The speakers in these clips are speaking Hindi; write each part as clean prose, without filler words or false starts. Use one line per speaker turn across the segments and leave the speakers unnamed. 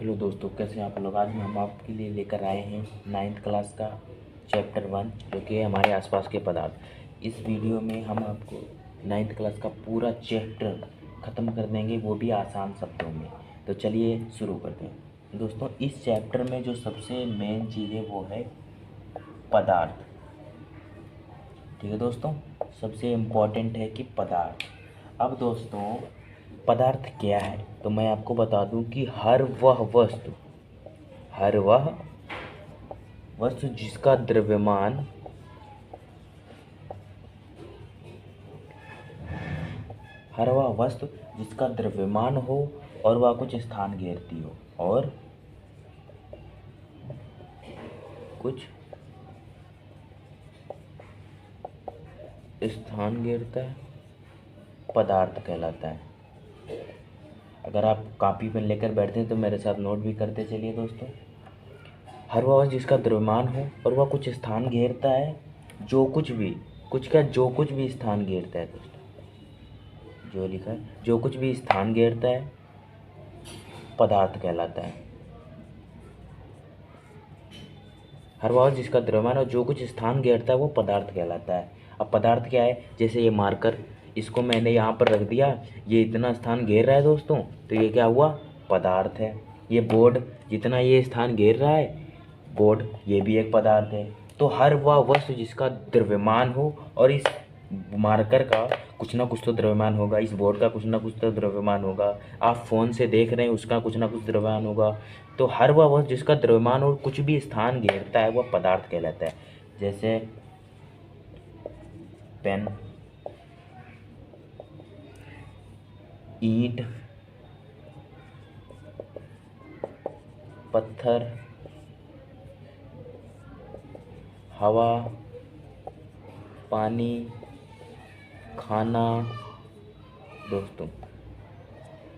हेलो दोस्तों, कैसे हैं आप लोग। आज हम आपके लिए लेकर आए हैं 9th क्लास का चैप्टर 1 जो कि है हमारे आसपास के पदार्थ। इस वीडियो में हम आपको 9th क्लास का पूरा चैप्टर ख़त्म कर देंगे, वो भी आसान शब्दों में। तो चलिए शुरू करते हैं दोस्तों। इस चैप्टर में जो सबसे मेन चीज़ है वो है पदार्थ। ठीक है दोस्तों, सबसे इम्पोर्टेंट है कि पदार्थ। अब दोस्तों, पदार्थ क्या है तो मैं आपको बता दूं कि हर वह वस्तु जिसका द्रव्यमान हर वह वस्तु जिसका द्रव्यमान हो और वह कुछ स्थान घेरती हो और कुछ स्थान घेरता है, पदार्थ कहलाता है। अगर आप कॉपी पेन लेकर बैठते हैं तो मेरे साथ नोट भी करते चलिए दोस्तों। हर वह जिसका द्रव्यमान हो और वह कुछ स्थान घेरता है, जो कुछ भी स्थान घेरता है दोस्तों, जो लिखा है जो कुछ भी स्थान घेरता है पदार्थ कहलाता है। हर वह जिसका द्रव्यमान और जो कुछ स्थान घेरता है वो पदार्थ कहलाता है। अब पदार्थ क्या है, जैसे ये मार्कर, इसको मैंने यहाँ पर रख दिया, ये इतना स्थान घेर रहा है दोस्तों, तो ये क्या हुआ, पदार्थ है। ये बोर्ड, जितना ये स्थान घेर रहा है बोर्ड, ये भी एक पदार्थ है। तो हर वह वस्तु जिसका द्रव्यमान हो, और इस मार्कर का कुछ ना कुछ तो द्रव्यमान होगा, इस बोर्ड का कुछ ना कुछ तो द्रव्यमान होगा, आप फ़ोन से देख रहे हैं उसका कुछ ना कुछ द्रव्यमान होगा। तो हर वह वस्तु जिसका द्रव्यमान और कुछ भी स्थान घेरता है वह पदार्थ कहलाता है। जैसे पेन, ईंट, पत्थर, हवा, पानी, खाना दोस्तों।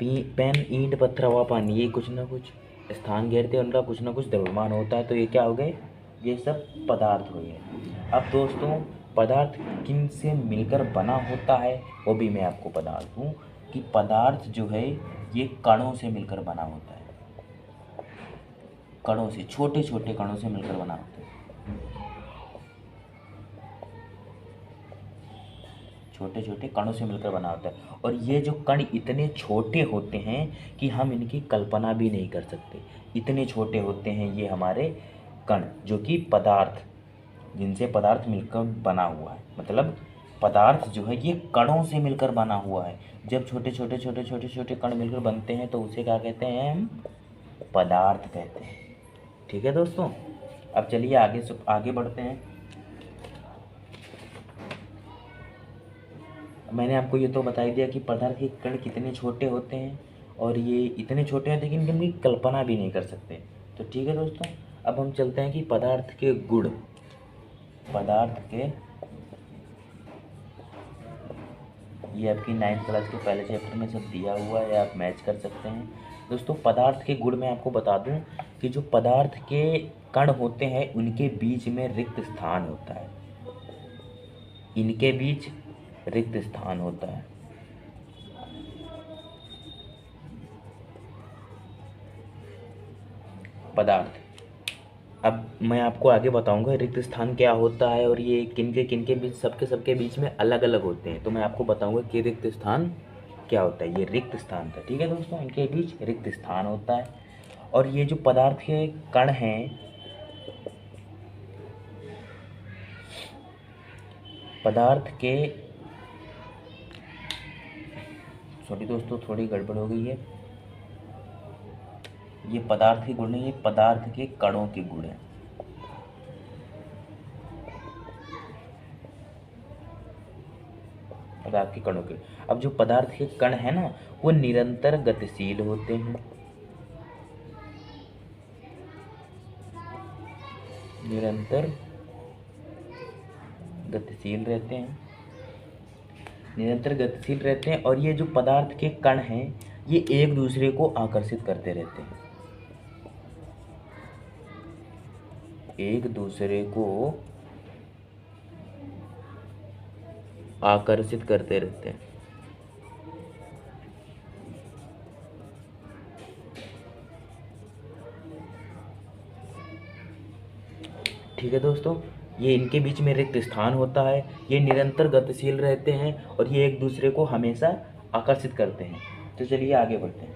पेन, ईंट, पत्थर, हवा, पानी, ये कुछ ना कुछ स्थान घेरते हैं, उनका कुछ ना कुछ द्रव्यमान होता है, तो ये क्या हो गए, ये सब पदार्थ हो गए। अब दोस्तों, पदार्थ किन से मिलकर बना होता है वो भी मैं आपको बता दूँ कि पदार्थ जो है ये कणों से मिलकर बना होता है। कणों से, छोटे छोटे कणों से मिलकर बना होता है। छोटे छोटे कणों से मिलकर बना होता है, और ये जो कण इतने छोटे होते हैं कि हम इनकी कल्पना भी नहीं कर सकते। इतने छोटे होते हैं ये हमारे कण, जो कि पदार्थ, जिनसे पदार्थ मिलकर बना हुआ है। मतलब पदार्थ जो है ये कणों से मिलकर बना हुआ है। जब छोटे छोटे छोटे छोटे छोटे कण मिलकर बनते हैं तो उसे क्या कहते हैं, हम पदार्थ कहते हैं। ठीक है दोस्तों, अब चलिए आगे बढ़ते हैं। मैंने आपको ये तो बता ही दिया कि पदार्थ के कण कितने छोटे होते हैं, और ये इतने छोटे हैं लेकिन इनकी कल्पना भी नहीं कर सकते। तो ठीक है दोस्तों, अब हम चलते हैं कि पदार्थ के गुण। पदार्थ के, ये आपकी 9th क्लास के पहले चैप्टर में सब दिया हुआ है, आप मैच कर सकते हैं दोस्तों। पदार्थ के गुण मैं आपको बता दूं कि जो पदार्थ के कण होते हैं उनके बीच में रिक्त स्थान होता है। इनके बीच रिक्त स्थान होता है। पदार्थ, अब मैं आपको आगे बताऊंगा रिक्त स्थान क्या होता है, और ये किनके बीच, सबके बीच में अलग अलग होते हैं। तो मैं आपको बताऊंगा कि रिक्त स्थान क्या होता है। ये रिक्त स्थान था, ठीक है दोस्तों, इनके बीच रिक्त स्थान होता है। और ये जो पदार्थ के कण हैं, पदार्थ के, सॉरी दोस्तों थोड़ी गड़बड़ हो गई है, ये पदार्थ के गुण नहीं, ये पदार्थ के कणों के गुण हैं। पदार्थ के कणों के, अब जो पदार्थ के कण है ना वो निरंतर गतिशील होते हैं। निरंतर गतिशील रहते हैं, निरंतर गतिशील रहते हैं। और ये जो पदार्थ के कण हैं ये एक दूसरे को आकर्षित करते रहते हैं, एक दूसरे को आकर्षित करते रहते हैं। ठीक है दोस्तों, ये इनके बीच में रिक्त स्थान होता है, ये निरंतर गतिशील रहते हैं और ये एक दूसरे को हमेशा आकर्षित करते हैं। तो चलिए आगे बढ़ते हैं।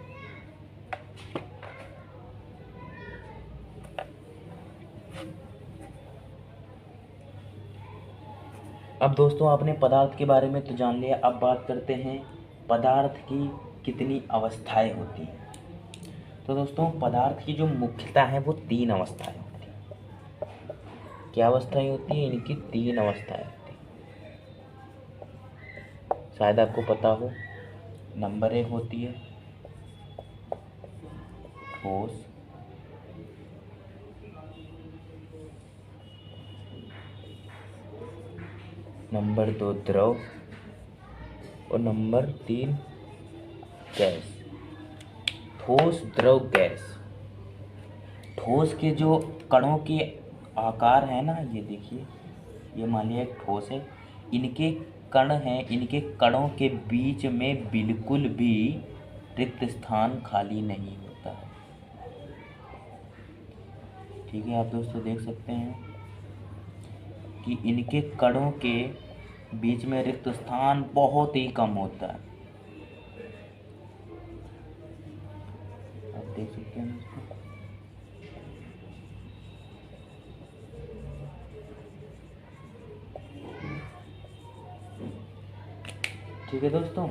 अब दोस्तों आपने पदार्थ के बारे में तो जान लिया, अब बात करते हैं पदार्थ की कितनी अवस्थाएं होती हैं। तो दोस्तों पदार्थ की जो मुख्यता है वो 3 अवस्थाएं होती हैं। क्या अवस्थाएं होती हैं? इनकी 3 अवस्थाएं होती हैं, शायद आपको पता हो। नंबर 1 होती है ठोस, नंबर 2 द्रव और नंबर 3 गैस। ठोस, द्रव, गैस। ठोस के जो कणों के आकार है ना, ये देखिए, ये मान लिया एक ठोस है, इनके कण हैं, इनके कणों के बीच में बिल्कुल भी रिक्त स्थान खाली नहीं होता है। ठीक है, आप दोस्तों देख सकते हैं कि इनके कणों के बीच में रिक्त स्थान बहुत ही कम होता है। आप देख सकते हैं दोस्तों। ठीक है दोस्तों,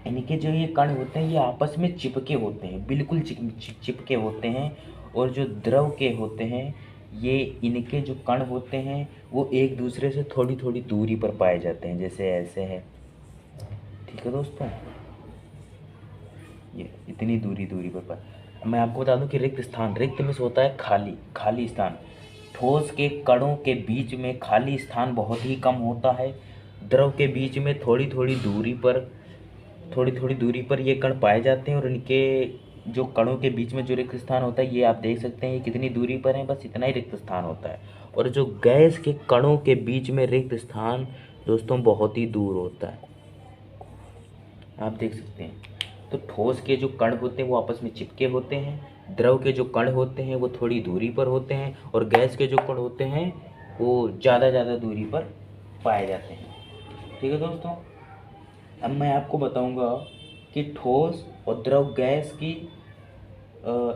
इनके जो ये कण होते हैं ये आपस में चिपके होते हैं, बिल्कुल चिपके होते हैं। और जो द्रव के होते हैं, ये इनके जो कण होते हैं वो एक दूसरे से थोड़ी थोड़ी दूरी पर पाए जाते हैं, जैसे ऐसे है। ठीक है दोस्तों, ये इतनी दूरी पर मैं आपको बता दूं कि रिक्त स्थान, रिक्त में से होता है खाली स्थान। ठोस के कणों के बीच में खाली स्थान बहुत ही कम होता है। द्रव के बीच में थोड़ी थोड़ी दूरी पर ये कण पाए जाते हैं और इनके जो कणों के बीच में जो रिक्त स्थान होता है, ये आप देख सकते हैं ये कितनी दूरी पर है, बस इतना ही रिक्त स्थान होता है। और जो गैस के कणों के बीच में रिक्त स्थान दोस्तों बहुत ही दूर होता है, आप देख सकते हैं। तो ठोस के जो कण होते हैं वो आपस में चिपके होते हैं, द्रव के जो कण होते हैं वो थोड़ी दूरी पर होते हैं, और गैस के जो कण होते हैं वो ज़्यादा दूरी पर पाए जाते हैं। ठीक है दोस्तों, अब मैं आपको बताऊंगा कि ठोस और द्रव गैस की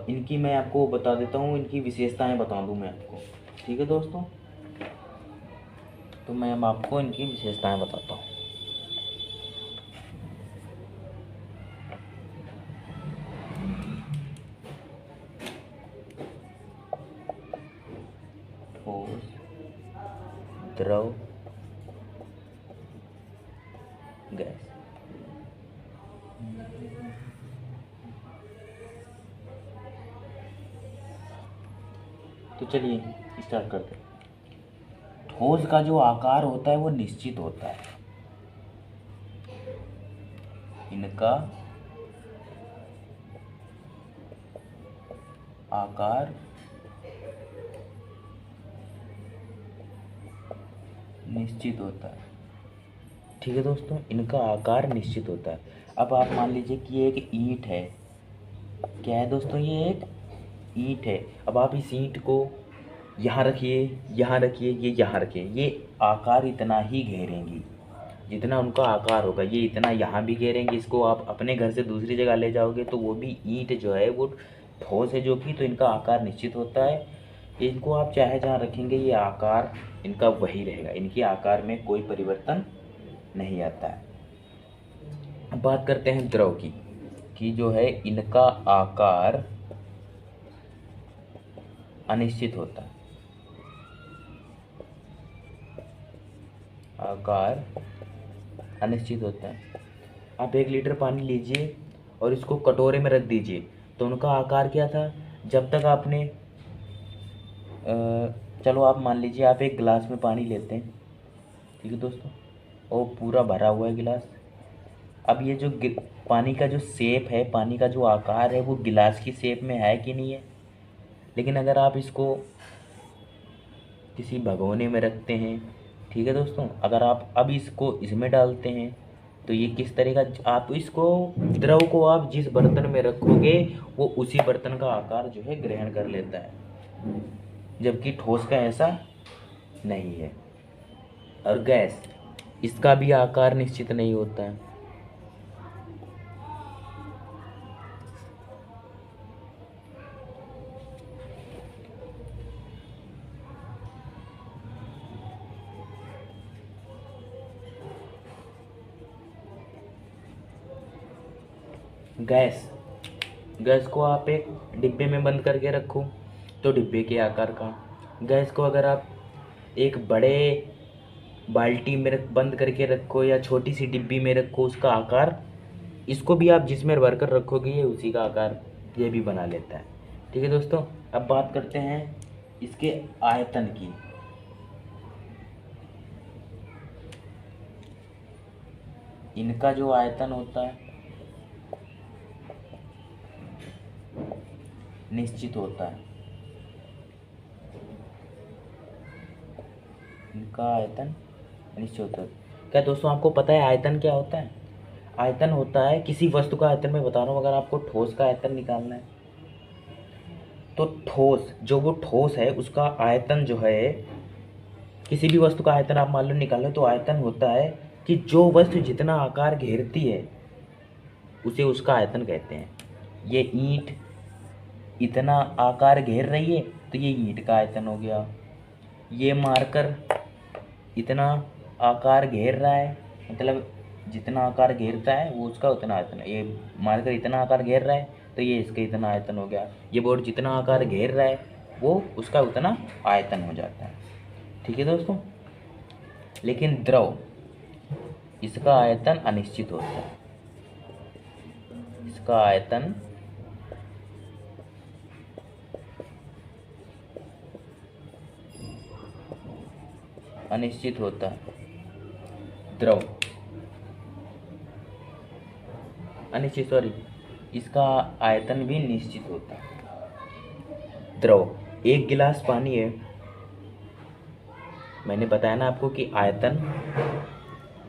इनकी मैं आपको बता देता हूँ, इनकी विशेषताएं बता दूँ मैं आपको। ठीक है दोस्तों, तो मैं अब आपको इनकी विशेषताएं बताता हूँ। ठोस, द्रव, गैस। तो चलिए स्टार्ट करते हैं। ठोस का जो आकार होता है वो निश्चित होता है, इनका आकार निश्चित होता है। ठीक है दोस्तों, इनका आकार निश्चित होता है। अब आप मान लीजिए कि ये एक ईंट है। क्या है दोस्तों? ये एक ईंट है। अब आप इस ईंट को यहाँ रखिए, यहाँ रखिए, ये यहाँ रखिए, ये आकार इतना ही घेरेंगी जितना उनका आकार होगा। ये इतना यहाँ भी घेरेंगे। इसको आप अपने घर से दूसरी जगह ले जाओगे तो वो भी ईंट जो है वो ठोस है जो कि, तो इनका आकार निश्चित होता है। इनको आप चाहे जहाँ रखेंगे ये आकार इनका वही रहेगा, इनके आकार में कोई परिवर्तन नहीं आता है। अब बात करते हैं द्रव की, कि जो है इनका आकार अनिश्चित होता है। आकार अनिश्चित होता है। आप 1 लीटर पानी लीजिए और इसको कटोरे में रख दीजिए, तो उनका आकार क्या था जब तक आपने चलो आप मान लीजिए आप एक गिलास में पानी लेते हैं, ठीक है दोस्तों, और पूरा भरा हुआ है गिलास। अब ये जो पानी का जो शेप है, पानी का जो आकार है वो गिलास की शेप में है कि नहीं है। लेकिन अगर आप इसको किसी भगोने में रखते हैं, ठीक है दोस्तों, अगर आप अब इसको इसमें डालते हैं तो ये किस तरह का, आप इसको द्रव को आप जिस बर्तन में रखोगे वो उसी बर्तन का आकार जो है ग्रहण कर लेता है। जबकि ठोस का ऐसा नहीं है। और गैस, इसका भी आकार निश्चित नहीं होता है। गैस, गैस को आप एक डिब्बे में बंद करके रखो तो डिब्बे के आकार का। गैस को अगर आप एक बड़े बाल्टी में बंद करके रखो या छोटी सी डिब्बी में रखो, उसका आकार, इसको भी आप जिसमें भर कर रखोगे ये उसी का आकार ये भी बना लेता है। ठीक है दोस्तों, अब बात करते हैं इसके आयतन की। इनका जो आयतन होता है निश्चित होता है। इनका आयतन निश्चित होता है। क्या दोस्तों आपको पता है आयतन क्या होता है? आयतन होता है किसी वस्तु का आयतन, मैं बता रहा हूँ। अगर आपको ठोस का आयतन निकालना है तो ठोस, जो वो ठोस है उसका आयतन जो है, किसी भी वस्तु का आयतन आप मान लो निकाल लो, तो आयतन होता है कि जो वस्तु जितना आकार घेरती है उसे उसका आयतन कहते हैं। ये ईंट इतना आकार घेर रही है तो ये ईंट का आयतन हो गया। ये मार्कर इतना आकार घेर रहा है, मतलब जितना आकार घेरता है वो उसका उतना आयतन है। ये मार्कर इतना आकार घेर रहा है तो ये इसका इतना आयतन हो गया। ये बोर्ड जितना आकार घेर रहा है वो उसका उतना आयतन हो जाता है। ठीक है दोस्तों, लेकिन द्रव, इसका आयतन अनिश्चित होता है। इसका आयतन अनिश्चित होता है। द्रव अनिश्चित, सॉरी, इसका आयतन भी निश्चित होता है। द्रव, एक गिलास पानी है, मैंने बताया ना आपको कि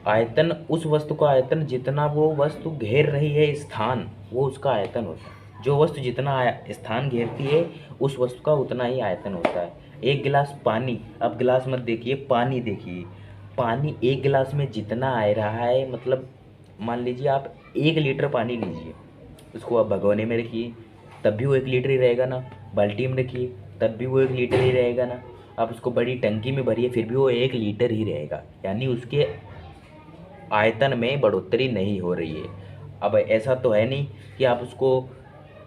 आयतन उस वस्तु का आयतन जितना वो वस्तु घेर रही है स्थान, वो उसका आयतन होता है। जो वस्तु जितना स्थान घेरती है उस वस्तु का उतना ही आयतन होता है। एक गिलास पानी, अब गिलास मत देखिए, पानी देखिए। पानी एक गिलास में जितना आ रहा है, मतलब मान लीजिए आप 1 लीटर पानी लीजिए, उसको आप भगोने में रखिए तब भी वो 1 लीटर ही रहेगा ना, बाल्टी में रखिए तब भी वो 1 लीटर ही रहेगा ना, आप उसको बड़ी टंकी में भरिए फिर भी वो 1 लीटर ही रहेगा। यानी उसके आयतन में बढ़ोतरी नहीं हो रही है। अब ऐसा तो है नहीं कि आप उसको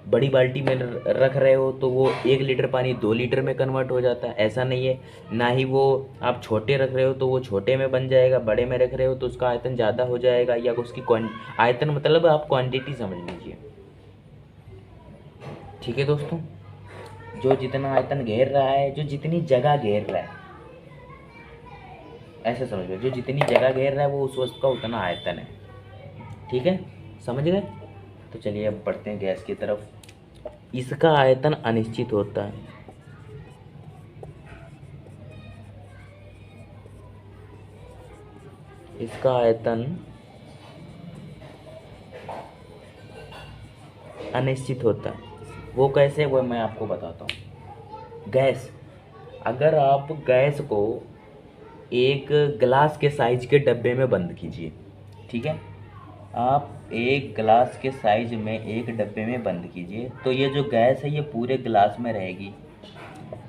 बड़ी बाल्टी में रख रहे हो तो वो 1 लीटर पानी 2 लीटर में कन्वर्ट हो जाता है, ऐसा नहीं है। ना ही वो आप छोटे रख रहे हो तो वो छोटे में बन जाएगा, बड़े में रख रहे हो तो उसका आयतन ज़्यादा हो जाएगा, या उसकी आयतन मतलब आप क्वांटिटी समझ लीजिए। ठीक है दोस्तों, जो जितना आयतन घेर रहा है, जो जितनी जगह घेर रहा है, ऐसे समझ लो, जो जितनी जगह घेर रहा है वो उस वस्तु का उतना आयतन है। ठीक है, समझ गए? तो चलिए अब बढ़ते हैं गैस की तरफ। इसका आयतन अनिश्चित होता है। इसका आयतन अनिश्चित होता है। वो कैसे, वो मैं आपको बताता हूँ। गैस, अगर आप गैस को एक गिलास के साइज के डब्बे में बंद कीजिए, ठीक है, आप एक गिलास के साइज में एक डब्बे में बंद कीजिए, तो ये जो गैस है ये पूरे गिलास में रहेगी।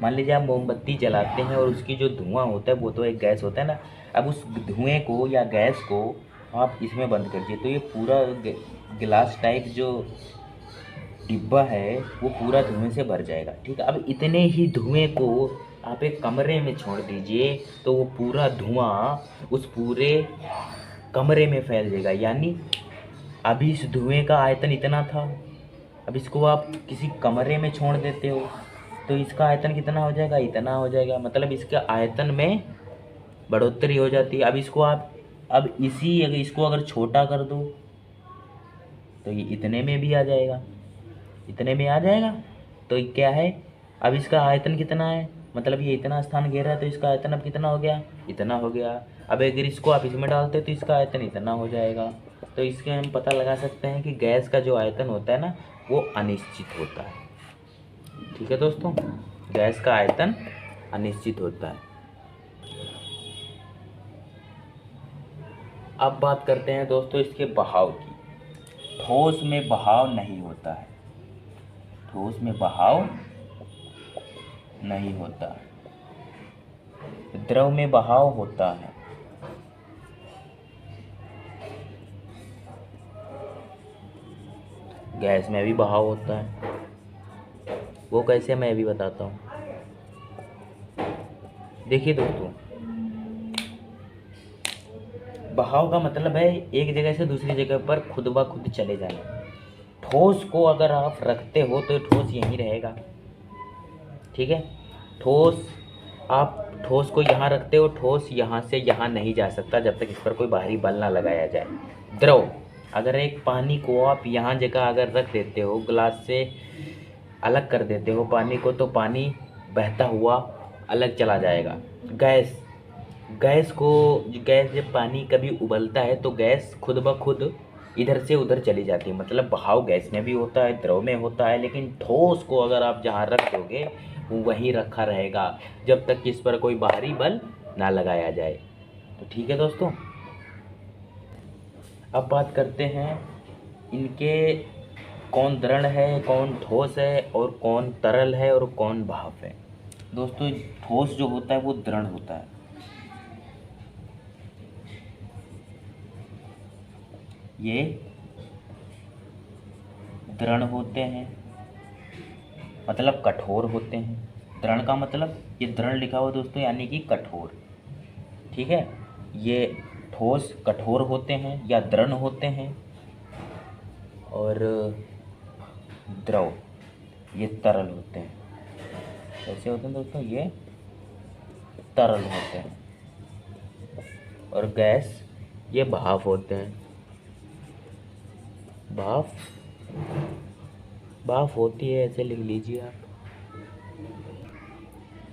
मान लीजिए आप मोमबत्ती जलाते हैं और उसकी जो धुआं होता है वो तो एक गैस होता है ना, अब उस धुएं को या गैस को आप इसमें बंद करिए तो ये पूरा गिलास टाइप जो डिब्बा है वो पूरा धुएं से भर जाएगा। ठीक है, अब इतने ही धुएं को आप एक कमरे में छोड़ दीजिए तो वो पूरा धुआं उस पूरे कमरे में फैल जाएगा। यानी अभी इस धुएं का आयतन इतना था, अब इसको आप किसी कमरे में छोड़ देते हो तो इसका आयतन कितना हो जाएगा, इतना हो जाएगा। मतलब इसके आयतन में बढ़ोतरी हो जाती है। अब इसको आप इसको अगर छोटा कर दो तो ये इतने में भी आ जाएगा, इतने में आ जाएगा। तो ये क्या है, अब इसका आयतन कितना है, मतलब ये इतना स्थान घेर रहा है तो इसका आयतन अब कितना हो गया, इतना हो गया। अब अगर इसको आप इसमें डालते तो इसका आयतन इतना हो जाएगा। तो इसके हम पता लगा सकते हैं कि गैस का जो आयतन होता है ना वो अनिश्चित होता है। ठीक है दोस्तों, गैस का आयतन अनिश्चित होता है। अब बात करते हैं दोस्तों इसके बहाव की। ठोस में बहाव नहीं होता है, ठोस में बहाव नहीं होता है, द्रव में बहाव होता है। गैस में भी बहाव होता है, वो कैसे मैं भी बताता हूँ। देखिए दोस्तों, बहाव का मतलब है एक जगह से दूसरी जगह पर खुद ब खुद चले जाना। ठोस को अगर आप रखते हो तो ठोस यहीं रहेगा, ठीक है। ठोस, आप ठोस को यहाँ रखते हो, ठोस यहाँ से यहाँ नहीं जा सकता जब तक इस पर कोई बाहरी बल ना लगाया जाए। द्रव, अगर एक पानी को आप यहाँ जगह अगर रख देते हो, ग्लास से अलग कर देते हो पानी को, तो पानी बहता हुआ अलग चला जाएगा। गैस, गैस को, गैस जब पानी कभी उबलता है तो गैस खुद ब खुद इधर से उधर चली जाती है। मतलब बहाव गैस में भी होता है, द्रव में होता है, लेकिन ठोस को अगर आप जहाँ रख दोगे वो वहीं रखा रहेगा जब तक कि इस पर कोई बाहरी बल ना लगाया जाए। तो ठीक है दोस्तों, अब बात करते हैं इनके कौन दृढ़ है, कौन ठोस है, और कौन तरल है, और कौन भाप है। दोस्तों, ठोस जो होता है वो दृढ़ होता है। ये दृढ़ होते हैं, मतलब कठोर होते हैं। दृढ़ का मतलब ये दृढ़ लिखा हुआ दोस्तों, यानी कि कठोर, ठीक है। ये ठोस कठोर होते हैं या दृढ़ होते हैं, और द्रव ये तरल होते हैं। कैसे होते हैं दोस्तों, ये तरल होते हैं, और गैस ये भाप होते हैं। भाप, भाप होती है, ऐसे लिख लीजिए आप,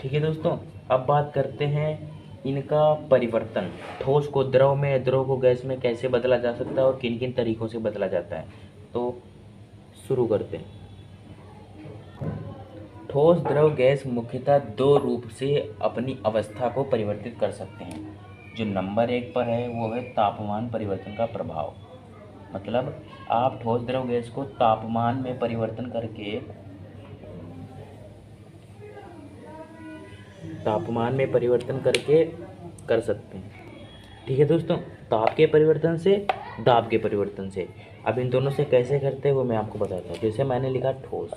ठीक है दोस्तों। अब बात करते हैं इनका परिवर्तन। ठोस को द्रव में, द्रव को गैस में कैसे बदला जा सकता है और किन किन तरीकों से बदला जाता है, तो शुरू करते हैं। ठोस, द्रव, गैस मुख्यतः दो रूप से अपनी अवस्था को परिवर्तित कर सकते हैं। जो नंबर 1 पर है वो है तापमान परिवर्तन का प्रभाव। मतलब आप ठोस, द्रव, गैस को तापमान में परिवर्तन करके, तापमान में परिवर्तन करके कर सकते हैं, ठीक है दोस्तों। ताप के परिवर्तन से, दाब के परिवर्तन से। अब इन दोनों से कैसे करते हैं वो मैं आपको बताता हूँ। जैसे मैंने लिखा ठोस,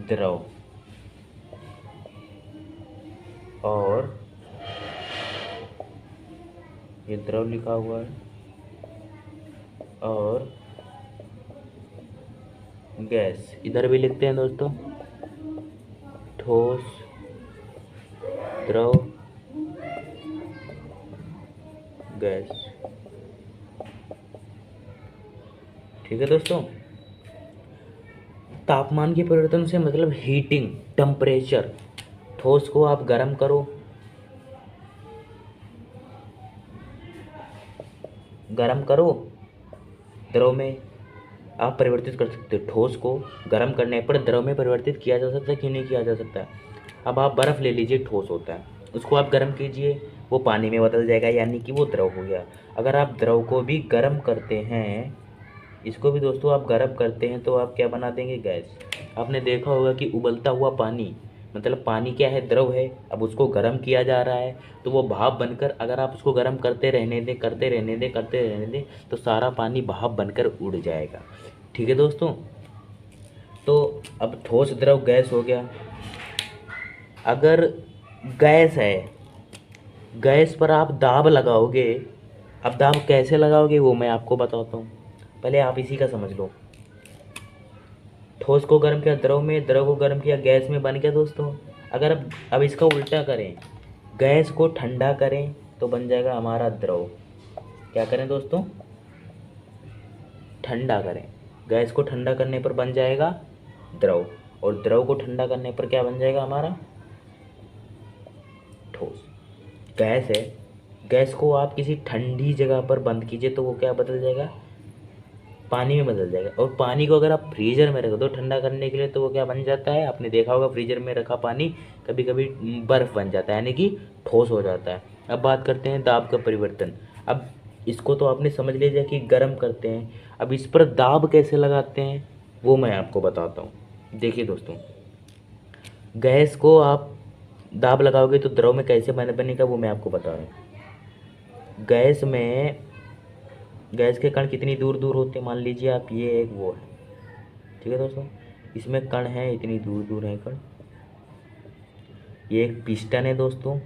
द्रव, और ये द्रव लिखा हुआ है, और गैस इधर भी लिखते हैं दोस्तों। ठोस, द्रव, गैस, ठीक है दोस्तों। तापमान के परिवर्तन से मतलब हीटिंग, टेम्परेचर। ठोस को आप गर्म करो, गर्म करो, द्रव में आप परिवर्तित कर सकते हो। ठोस को गर्म करने पर द्रव में परिवर्तित किया जा सकता है कि नहीं किया जा सकता है। अब आप बर्फ़ ले लीजिए, ठोस होता है, उसको आप गर्म कीजिए, वो पानी में बदल जाएगा, यानी कि वो द्रव हो गया। अगर आप द्रव को भी गर्म करते हैं, इसको भी दोस्तों आप गर्म करते हैं, तो आप क्या बना देंगे, गैस। आपने देखा होगा कि उबलता हुआ पानी, मतलब पानी क्या है, द्रव है, अब उसको गर्म किया जा रहा है, तो वो भाप बनकर, अगर आप उसको गर्म करते रहने दें, करते रहने दें, करते रहने दें, तो सारा पानी भाप बनकर उड़ जाएगा, ठीक है दोस्तों। तो अब ठोस, द्रव, गैस हो गया। अगर गैस है, गैस पर आप दाब लगाओगे, अब दाब कैसे लगाओगे वो मैं आपको बताता हूँ, पहले आप इसी का समझ लो। ठोस को गर्म किया द्रव में, द्रव को गर्म किया गैस में, बन गया दोस्तों। अगर अब इसका उल्टा करें, गैस को ठंडा करें, तो बन जाएगा हमारा द्रव। क्या करें दोस्तों, ठंडा करें, गैस को ठंडा करने पर बन जाएगा द्रव, और द्रव को ठंडा करने पर क्या बन जाएगा हमारा, ठोस। गैस है, गैस को आप किसी ठंडी जगह पर बंद कीजिए तो वो क्या बदल जाएगा, पानी में बदल जाएगा। और पानी को अगर आप फ्रीजर में रख दो ठंडा करने के लिए तो वो क्या बन जाता है, आपने देखा होगा फ्रीजर में रखा पानी कभी कभी बर्फ़ बन जाता है, यानी कि ठोस हो जाता है। अब बात करते हैं दाब का परिवर्तन। अब इसको तो आपने समझ लिया कि गर्म करते हैं। अब इस पर दाब कैसे लगाते हैं वो मैं आपको बताता हूँ। देखिए दोस्तों, गैस को आप दाब लगाओगे तो द्रव में कैसे बनेगा वो मैं आपको बता रहा हूँ। गैस के कण कितनी दूर दूर होते हैं, मान लीजिए आप ये एक वो है, ठीक है दोस्तों, इसमें कण है इतनी दूर दूर है कण। ये एक पिस्टन है दोस्तों,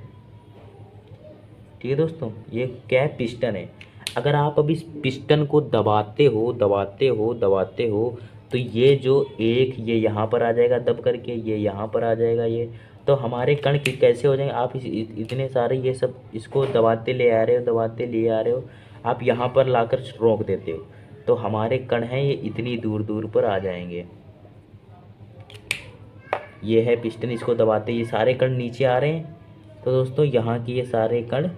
ठीक है दोस्तों, ये क्या है, पिस्टन है। अगर आप अब इस पिस्टन को दबाते हो दबाते हो दबाते हो तो ये जो एक ये यहाँ पर आ जाएगा दब करके, ये यहाँ पर आ जाएगा ये, तो हमारे कण कैसे हो जाएंगे, आप इतने सारे ये सब इसको दबाते ले आ रहे हो दबाते ले आ रहे हो, आप यहाँ पर लाकर रोक देते हो तो हमारे कण हैं ये इतनी दूर दूर पर आ जाएंगे। ये है पिस्टन, इसको दबाते ये सारे कण नीचे आ रहे हैं, तो दोस्तों यहाँ की ये सारे कण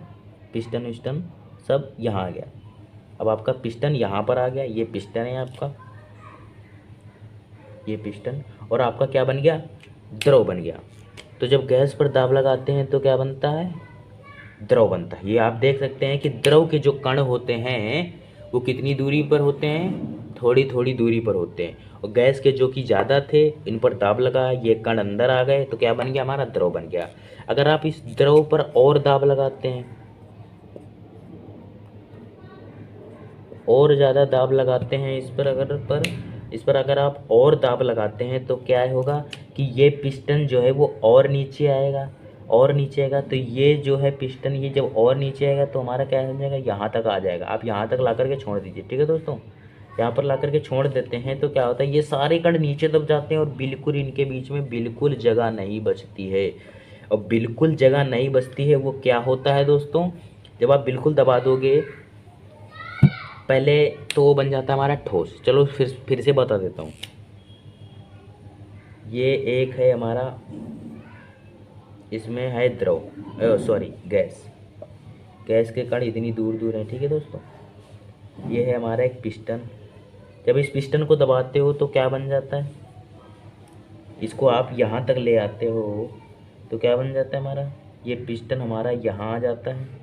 पिस्टन विस्टन सब यहाँ आ गया। अब आपका पिस्टन यहाँ पर आ गया, ये पिस्टन है आपका, ये पिस्टन, और आपका क्या बन गया, द्रव बन गया। तो जब गैस पर दाब लगाते हैं तो क्या बनता है, द्रव बनता है। ये आप देख सकते हैं कि द्रव के जो कण होते हैं वो कितनी दूरी पर होते हैं, थोड़ी थोड़ी दूरी पर होते हैं, और गैस के जो कि ज़्यादा थे इन पर दाब लगा, ये कण अंदर आ गए तो क्या बन गया, हमारा द्रव बन गया। अगर आप इस द्रव पर और दाब लगाते हैं, और ज़्यादा दाब लगाते हैं इस पर अगर आप और दाब लगाते हैं तो क्या होगा कि ये पिस्टन जो है वो और नीचे आएगा, और नीचे आएगा तो ये जो है पिस्टन, ये जब और नीचे आएगा तो हमारा क्या हो जाएगा, यहाँ तक आ जाएगा। आप यहाँ तक ला करके छोड़ दीजिए, ठीक है दोस्तों, यहाँ पर ला करके छोड़ देते हैं तो क्या होता है, ये सारे कण नीचे दब जाते हैं और बिल्कुल इनके बीच में बिल्कुल जगह नहीं बचती है। और बिल्कुल जगह नहीं बचती है वो क्या होता है दोस्तों, जब आप बिल्कुल दबा दोगे पहले तो वो बन जाता है हमारा ठोस। चलो फिर से बता देता हूँ। ये एक है हमारा, इसमें है द्रव सॉरी गैस के कण इतनी दूर दूर हैं, ठीक है दोस्तों। ये है हमारा एक पिस्टन, जब इस पिस्टन को दबाते हो तो क्या बन जाता है, इसको आप यहाँ तक ले आते हो तो क्या बन जाता है हमारा, ये पिस्टन हमारा यहाँ आ जाता है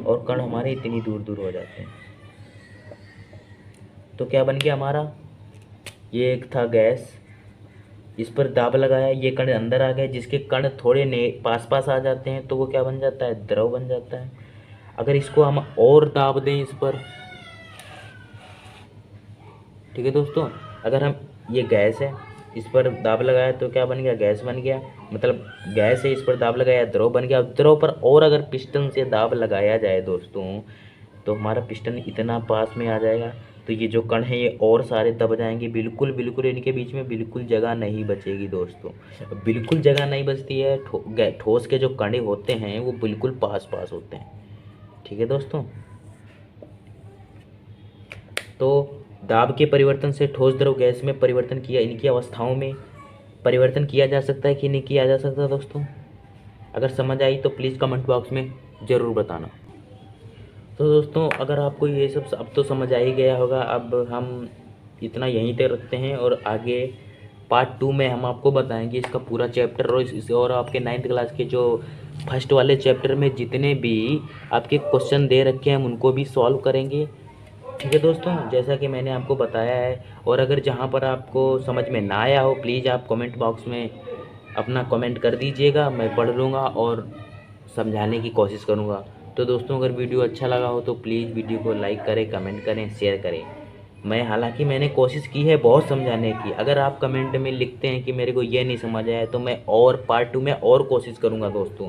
और कण हमारे इतनी दूर दूर हो जाते हैं। तो क्या बन गया हमारा, ये एक था गैस, इस पर दाब लगाया, ये कण अंदर आ गए, जिसके कण थोड़े पास पास आ जाते हैं तो वो क्या बन जाता है, द्रव बन जाता है। अगर इसको हम और दाब दें इस पर, ठीक है दोस्तों, अगर हम ये गैस है इस पर दाब लगाया तो क्या बन गया, गैस बन गया, मतलब गैस है इस पर दाब लगाया द्रव बन गया। द्रव पर और अगर पिस्टन से दाब लगाया जाए दोस्तों तो हमारा पिस्टन इतना पास में आ जाएगा तो ये जो कण है ये और सारे दब जाएंगे, बिल्कुल बिल्कुल इनके बीच में बिल्कुल जगह नहीं बचेगी दोस्तों। बिल्कुल जगह नहीं बचती है, ठोस के जो कण होते हैं वो बिल्कुल पास पास होते हैं, ठीक है दोस्तों। तो दाब के परिवर्तन से ठोस द्रव गैस में परिवर्तन किया, इनकी अवस्थाओं में परिवर्तन किया जा सकता है कि नहीं किया जा सकता दोस्तों। अगर समझ आई तो प्लीज़ कमेंट बॉक्स में ज़रूर बताना। तो दोस्तों अगर आपको ये सब अब तो समझ आ ही गया होगा, अब हम इतना यहीं तक रखते हैं और आगे पार्ट 2 में हम आपको बताएंगे इसका पूरा चैप्टर, और आपके 9th क्लास के जो फर्स्ट वाले चैप्टर में जितने भी आपके क्वेश्चन दे रखे हैं हम उनको भी सॉल्व करेंगे, ठीक है दोस्तों, जैसा कि मैंने आपको बताया है। और अगर जहाँ पर आपको समझ में ना आया हो प्लीज़ आप कमेंट बॉक्स में अपना कमेंट कर दीजिएगा, मैं पढ़ लूँगा और समझाने की कोशिश करूँगा। तो दोस्तों अगर वीडियो अच्छा लगा हो तो प्लीज़ वीडियो को लाइक करें, कमेंट करें, शेयर करें। हालांकि मैंने कोशिश की है बहुत समझाने की, अगर आप कमेंट में लिखते हैं कि मेरे को ये नहीं समझ आया तो मैं और पार्ट 2 में और कोशिश करूँगा दोस्तों।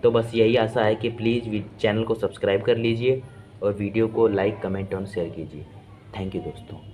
तो बस यही आशा है कि प्लीज़ चैनल को सब्सक्राइब कर लीजिए और वीडियो को लाइक, कमेंट और शेयर कीजिए। थैंक यू दोस्तों।